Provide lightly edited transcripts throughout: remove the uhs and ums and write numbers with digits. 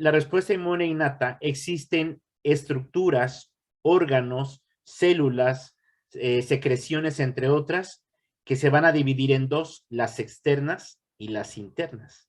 la respuesta inmune innata existen estructuras, órganos, células, secreciones, entre otras, que se van a dividir en dos, las externas y las internas.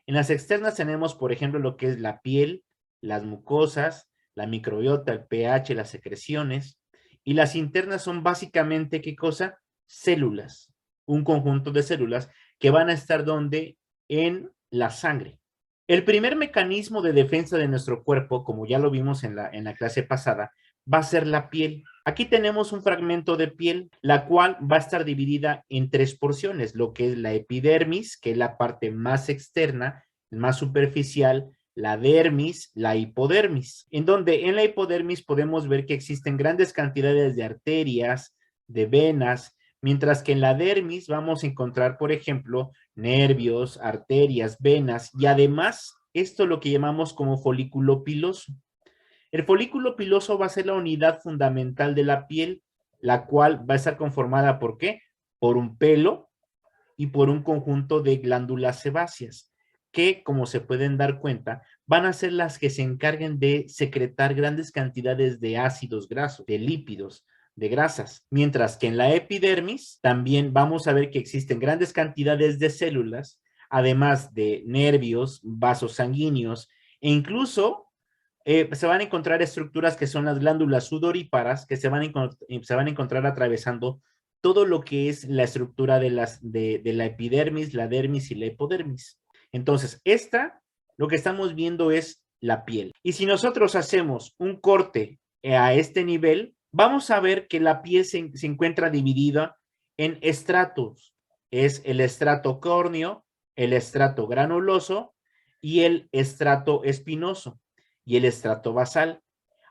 En las externas tenemos, por ejemplo, lo que es la piel, las mucosas, la microbiota, el pH, las secreciones, y las internas son básicamente, ¿qué cosa? Células, un conjunto de células que van a estar donde en la sangre. El primer mecanismo de defensa de nuestro cuerpo, como ya lo vimos en la clase pasada, va a ser la piel. Aquí tenemos un fragmento de piel, la cual va a estar dividida en tres porciones, lo que es la epidermis, que es la parte más externa, más superficial, la dermis, la hipodermis, en donde en la hipodermis podemos ver que existen grandes cantidades de arterias, de venas, mientras que en la dermis vamos a encontrar, por ejemplo, nervios, arterias, venas y además esto lo que llamamos como folículo piloso. El folículo piloso va a ser la unidad fundamental de la piel, la cual va a estar conformada ¿por qué? Por un pelo y por un conjunto de glándulas sebáceas, que como se pueden dar cuenta, van a ser las que se encarguen de secretar grandes cantidades de ácidos grasos, de lípidos, de grasas, mientras que en la epidermis también vamos a ver que existen grandes cantidades de células, además de nervios, vasos sanguíneos, e incluso se van a encontrar estructuras que son las glándulas sudoríparas que se van a encontrar atravesando todo lo que es la estructura de la epidermis, la dermis y la hipodermis. Entonces, lo que estamos viendo es la piel. Y si nosotros hacemos un corte a este nivel, vamos a ver que la piel se encuentra dividida en estratos. Es el estrato córneo, el estrato granuloso y el estrato espinoso y el estrato basal.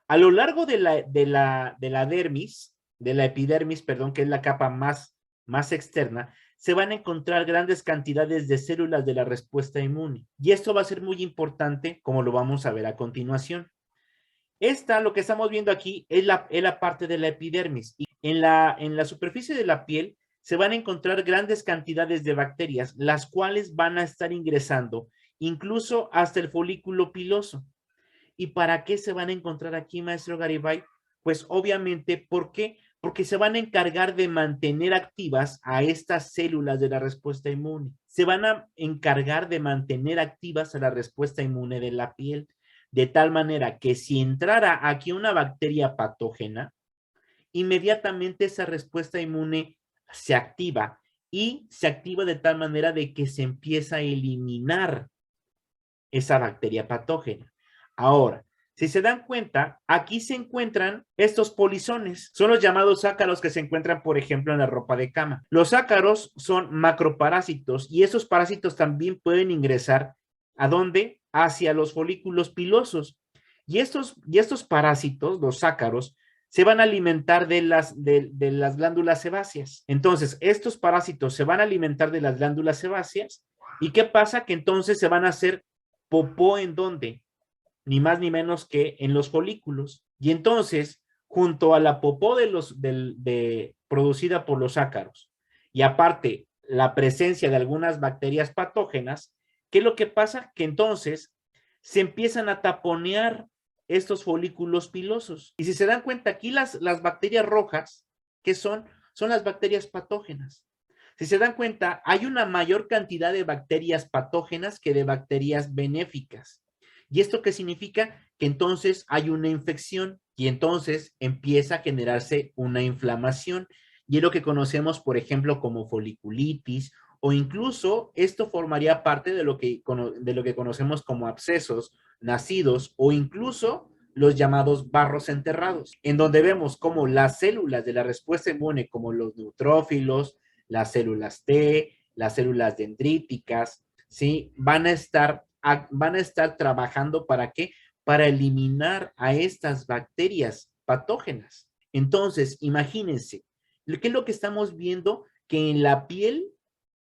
A lo largo de la dermis, de la epidermis, perdón, que es la capa más externa, se van a encontrar grandes cantidades de células de la respuesta inmune. Y esto va a ser muy importante, como lo vamos a ver a continuación. Lo que estamos viendo aquí, es la parte de la epidermis. Y en la superficie de la piel se van a encontrar grandes cantidades de bacterias, las cuales van a estar ingresando incluso hasta el folículo piloso. ¿Y para qué se van a encontrar aquí, maestro Garibay? Pues obviamente, ¿por qué? Porque se van a encargar de mantener activas a estas células de la respuesta inmune. Se van a encargar de mantener activas a la respuesta inmune de la piel, de tal manera que si entrara aquí una bacteria patógena, inmediatamente esa respuesta inmune se activa y se activa de tal manera de que se empieza a eliminar esa bacteria patógena. Ahora, si se dan cuenta, aquí se encuentran estos polizones. Son los llamados ácaros que se encuentran, por ejemplo, en la ropa de cama. Los ácaros son macroparásitos y esos parásitos también pueden ingresar ¿a dónde? Hacia los folículos pilosos. Y estos parásitos, los ácaros, se van a alimentar de las glándulas sebáceas. Entonces, estos parásitos se van a alimentar de las glándulas sebáceas. ¿Y qué pasa? Que entonces se van a hacer popó en dónde, ni más ni menos que en los folículos. Y entonces, junto a la popó producida por los ácaros, y aparte la presencia de algunas bacterias patógenas, ¿qué es lo que pasa? Que entonces se empiezan a taponear estos folículos pilosos. Y si se dan cuenta, aquí las bacterias rojas, ¿qué son? Son las bacterias patógenas. Si se dan cuenta, hay una mayor cantidad de bacterias patógenas que de bacterias benéficas. ¿Y esto qué significa? Que entonces hay una infección y entonces empieza a generarse una inflamación. Y es lo que conocemos, por ejemplo, como foliculitis o incluso esto formaría parte de lo que conocemos como abscesos nacidos o incluso los llamados barros enterrados, en donde vemos cómo las células de la respuesta inmune, como los neutrófilos, las células T, las células dendríticas, ¿sí? Van a estar trabajando ¿para qué? Para eliminar a estas bacterias patógenas. Entonces, imagínense, ¿qué es lo que estamos viendo? Que en la piel,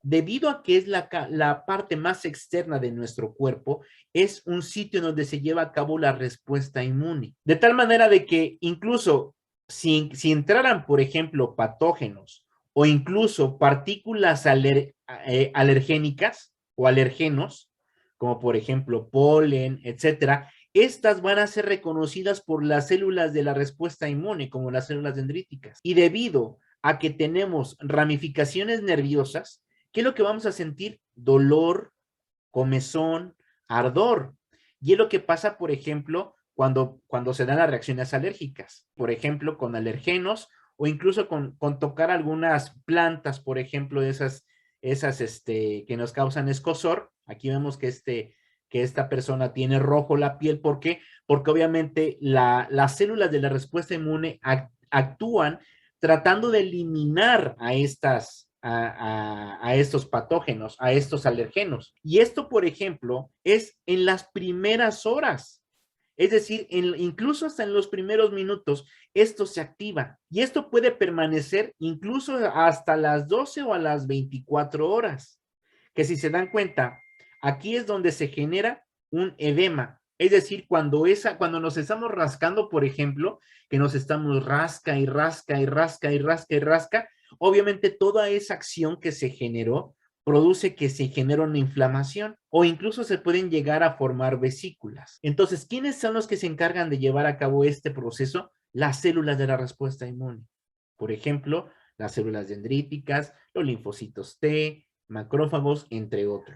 debido a que es la parte más externa de nuestro cuerpo, es un sitio en donde se lleva a cabo la respuesta inmune. De tal manera de que incluso si entraran, por ejemplo, patógenos o incluso partículas alergénicas o alergenos, como por ejemplo polen, etcétera, estas van a ser reconocidas por las células de la respuesta inmune, como las células dendríticas. Y debido a que tenemos ramificaciones nerviosas, ¿qué es lo que vamos a sentir? Dolor, comezón, ardor. Y es lo que pasa, por ejemplo, cuando se dan las reacciones alérgicas, por ejemplo, con alergenos o incluso con tocar algunas plantas, por ejemplo, que nos causan escozor. Aquí vemos que esta persona tiene rojo la piel. ¿Por qué? Porque obviamente las células de la respuesta inmune actúan tratando de eliminar a estos patógenos, a estos alergenos. Y esto, por ejemplo, es en las primeras horas. Es decir, incluso hasta en los primeros minutos, esto se activa y esto puede permanecer incluso hasta las 12 o a las 24 horas. Que si se dan cuenta, aquí es donde se genera un edema. Es decir, cuando nos estamos rascando, por ejemplo, que nos estamos rasca y rasca y rasca y rasca y rasca, obviamente toda esa acción que se generó produce que se genere una inflamación o incluso se pueden llegar a formar vesículas. Entonces, ¿quiénes son los que se encargan de llevar a cabo este proceso? Las células de la respuesta inmune. Por ejemplo, las células dendríticas, los linfocitos T, macrófagos, entre otros.